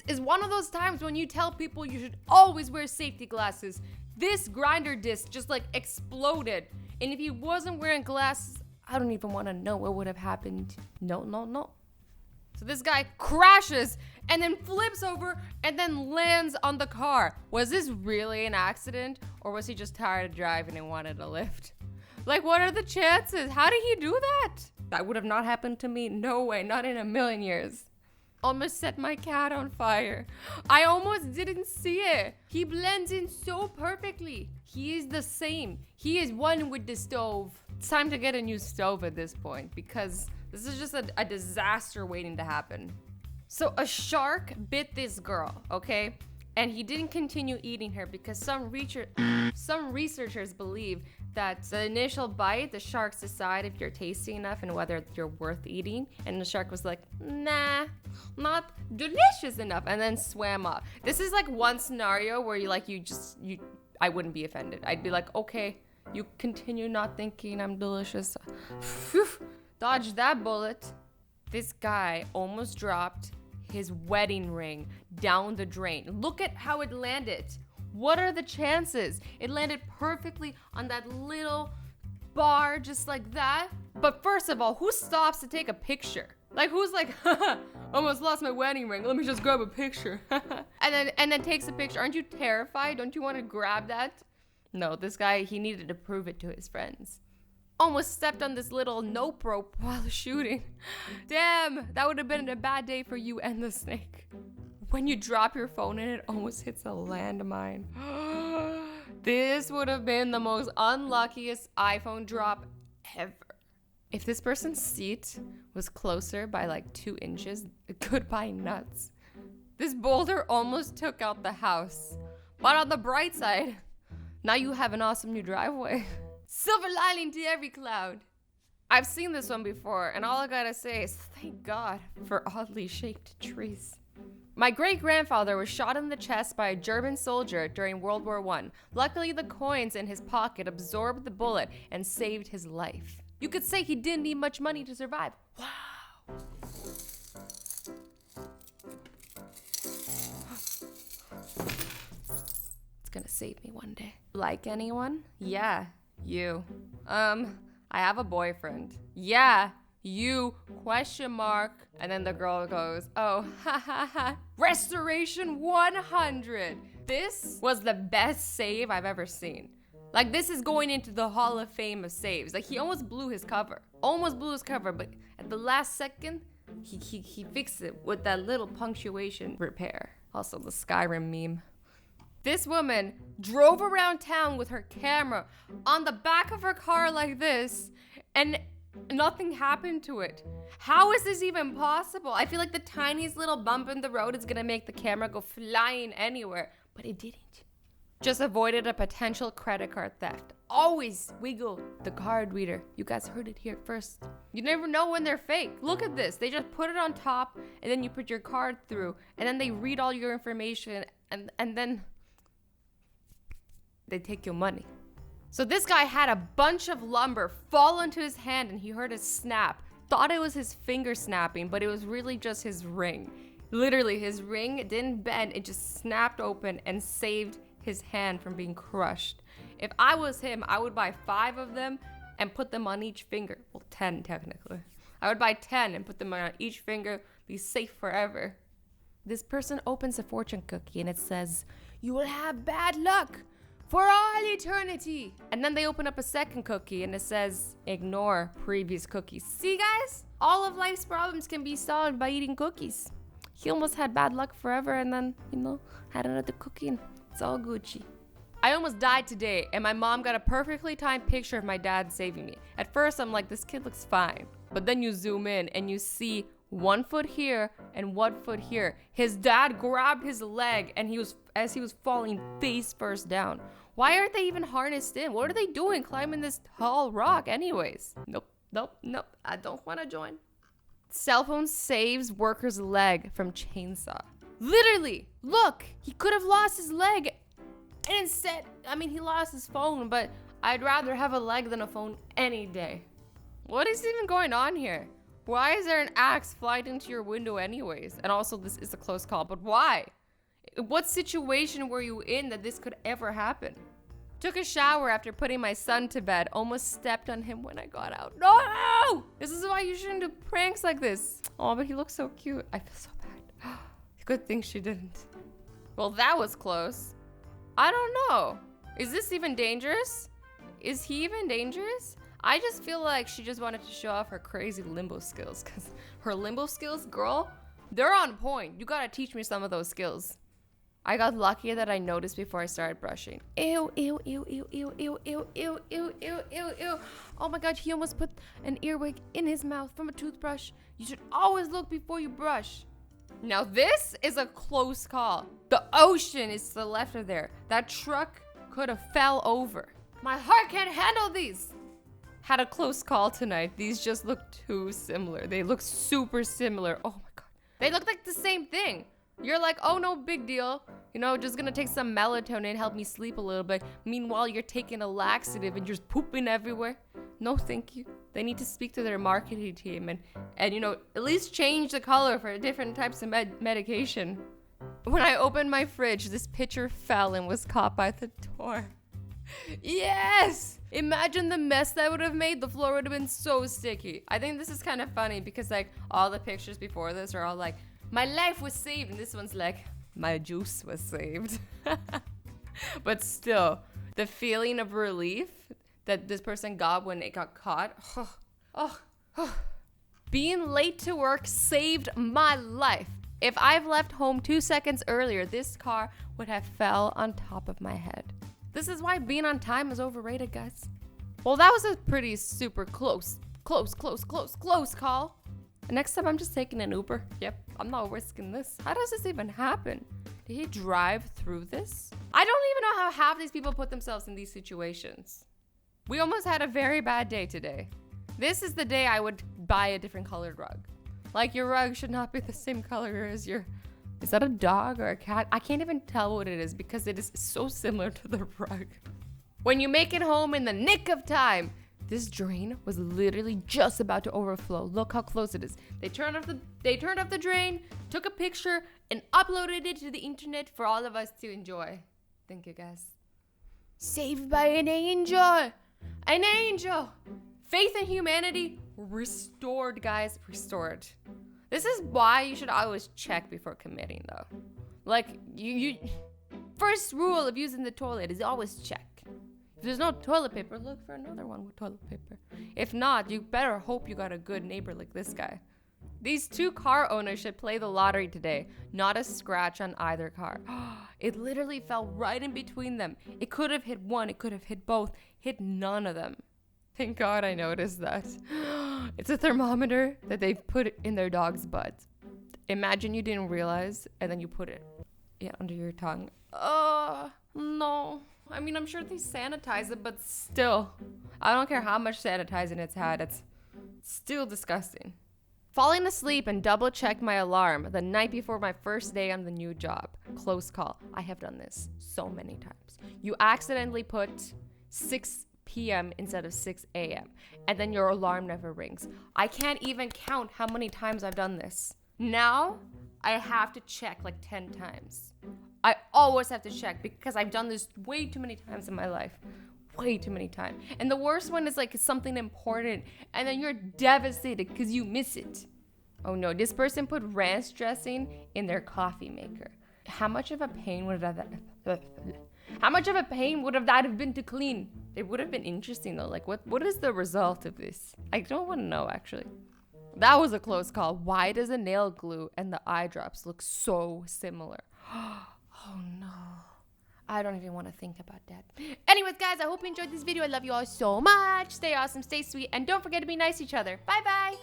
is one of those times when you tell people you should always wear safety glasses. This grinder disc just like exploded. And if he wasn't wearing glasses, I don't even want to know what would have happened. No. So this guy crashes and then flips over and then lands on the car. Was this really an accident, or was he just tired of driving and wanted a lift? Like, what are the chances? How did he do that? That would have not happened to me. No way, not in a million years. Almost set my cat on fire. I almost didn't see it. He blends in so perfectly. He is the same. He is one with the stove. It's time to get a new stove at this point, because this is just a disaster waiting to happen. So a shark bit this girl, okay? And he didn't continue eating her because some researchers believe that the initial bite, the sharks decide if you're tasty enough and whether you're worth eating. And the shark was like, nah, not delicious enough, and then swam off. This is like one scenario where I wouldn't be offended. I'd be like, okay, you continue not thinking I'm delicious. Phew, dodge that bullet. This guy almost dropped his wedding ring down the drain. Look at how it landed. What are the chances? It landed perfectly on that little bar, just like that. But first of all, who stops to take a picture? Like, who's like, almost lost my wedding ring. Let me just grab a picture. and then takes a picture. Aren't you terrified? Don't you want to grab that? No, this guy, he needed to prove it to his friends. Almost stepped on this little nope rope while shooting. Damn, that would have been a bad day for you and the snake. When you drop your phone and it almost hits a landmine. This would have been the most unluckiest iPhone drop ever. If this person's seat was closer by like 2 inches, goodbye nuts. This boulder almost took out the house. But on the bright side, now you have an awesome new driveway. Silver lining to every cloud. I've seen this one before, and all I gotta say is thank God for oddly shaped trees. My great-grandfather was shot in the chest by a German soldier during World War I. Luckily, the coins in his pocket absorbed the bullet and saved his life. You could say he didn't need much money to survive. Wow. It's gonna save me one day. Like anyone? Yeah, you. I have a boyfriend. Yeah, you, ? And then the girl goes, oh, ha ha ha. Restoration 100. This was the best save I've ever seen. Like, this is going into the Hall of Fame of saves. Like, he almost blew his cover. But at the last second, he fixed it with that little punctuation repair. Also, the Skyrim meme. This woman drove around town with her camera on the back of her car like this, and nothing happened to it. How is this even possible? I feel like the tiniest little bump in the road is gonna make the camera go flying anywhere, but it didn't. Just avoided a potential credit card theft. Always wiggle the card reader. You guys heard it here first. You never know when they're fake. Look at this. They just put it on top, and then you put your card through, and then they read all your information, and then they take your money. So this guy had a bunch of lumber fall into his hand, and he heard a snap. Thought it was his finger snapping, but it was really just his ring. Literally, his ring didn't bend. It just snapped open and saved his hand from being crushed. If I was him, I would buy 5 of them and put them on each finger. Well, 10 technically. I would buy 10 and put them on each finger. Be safe forever. This person opens a fortune cookie and it says, "You will have bad luck for all eternity." And then they open up a second cookie and it says, "Ignore previous cookies." See, guys? All of life's problems can be solved by eating cookies. He almost had bad luck forever and then, had another cookie and it's all Gucci. I almost died today and my mom got a perfectly timed picture of my dad saving me. At first, I'm like, this kid looks fine. But then you zoom in and you see 1 foot here and 1 foot here. His dad grabbed his leg and as he was falling face first down. Why aren't they even harnessed in? What are they doing climbing this tall rock anyways? Nope. I don't want to join. Cell phone saves worker's leg from chainsaw. Literally, look, he could have lost his leg. And instead, he lost his phone, but I'd rather have a leg than a phone any day. What is even going on here? Why is there an axe flying into your window anyways? And also, this is a close call, but why? What situation were you in that this could ever happen? Took a shower after putting my son to bed. Almost stepped on him when I got out. No! This is why you shouldn't do pranks like this. Oh, but he looks so cute. I feel so bad. Good thing she didn't. Well, that was close. I don't know. Is this even dangerous? Is he even dangerous? I just feel like she just wanted to show off her crazy limbo skills, because her limbo skills, girl, they're on point. You gotta teach me some of those skills. I got lucky that I noticed before I started brushing. Ew, ew, ew, ew, ew, ew, ew, ew, ew, ew, ew, ew. Oh my God, he almost put an earwig in his mouth from a toothbrush. You should always look before you brush. Now this is a close call. The ocean is to the left of there. That truck could have fell over. My heart can't handle these. Had a close call tonight. These just look too similar. They look super similar. Oh my God. They look like the same thing. You're like, oh, no big deal. You know, just gonna take some melatonin, help me sleep a little bit. Meanwhile, you're taking a laxative and you're pooping everywhere. No, thank you. They need to speak to their marketing team and you know, at least change the color for different types of medication. When I opened my fridge, this pitcher fell and was caught by the door. Yes! Imagine the mess that would have made. The floor would have been so sticky. I think this is kind of funny because like all the pictures before this are all like, my life was saved, and this one's like, my juice was saved. But still, the feeling of relief that this person got when it got caught. Being late to work saved my life. If I've left home 2 seconds earlier, this car would have fell on top of my head. This is why being on time is overrated, guys. Well, that was a pretty super close call. Next time, I'm just taking an Uber. Yep, I'm not risking this. How does this even happen? Did he drive through this? I don't even know how half these people put themselves in these situations. We almost had a very bad day today. This is the day I would buy a different colored rug. Like, your rug should not be the same color as your... Is that a dog or a cat? I can't even tell what it is because it is so similar to the rug. When you make it home in the nick of time, this drain was literally just about to overflow. Look how close it is. They turned off the drain, took a picture, and uploaded it to the internet for all of us to enjoy. Thank you, guys. Saved by an angel. An angel. Faith in humanity restored, guys. Restored. This is why you should always check before committing, though. Like, you first rule of using the toilet is always check. If there's no toilet paper, look for another one with toilet paper. If not, you better hope you got a good neighbor like this guy. These two car owners should play the lottery today. Not a scratch on either car. It literally fell right in between them. It could have hit one, it could have hit both, hit none of them. Thank God I noticed that. It's a thermometer that they've put in their dog's butt. Imagine you didn't realize and then you put it under your tongue. No. I mean, I'm sure they sanitize it, but still. I don't care how much sanitizing it's had. It's still disgusting. Falling asleep and double checked my alarm the night before my first day on the new job. Close call. I have done this so many times. You accidentally put 6 p.m. instead of 6 a.m. and then your alarm never rings. I can't even count how many times I've done this. Now, I have to check like 10 times. I always have to check because I've done this way too many times in my life. Way too many times. And the worst one is like something important and then you're devastated because you miss it. Oh no, this person put ranch dressing in their coffee maker. How much of a pain would that have been to clean? It would have been interesting though. Like what is the result of this? I don't want to know actually. That was a close call. Why does the nail glue and the eye drops look so similar? Oh no. I don't even want to think about that. Anyways, guys, I hope you enjoyed this video. I love you all so much. Stay awesome, stay sweet, and don't forget to be nice to each other. Bye-bye.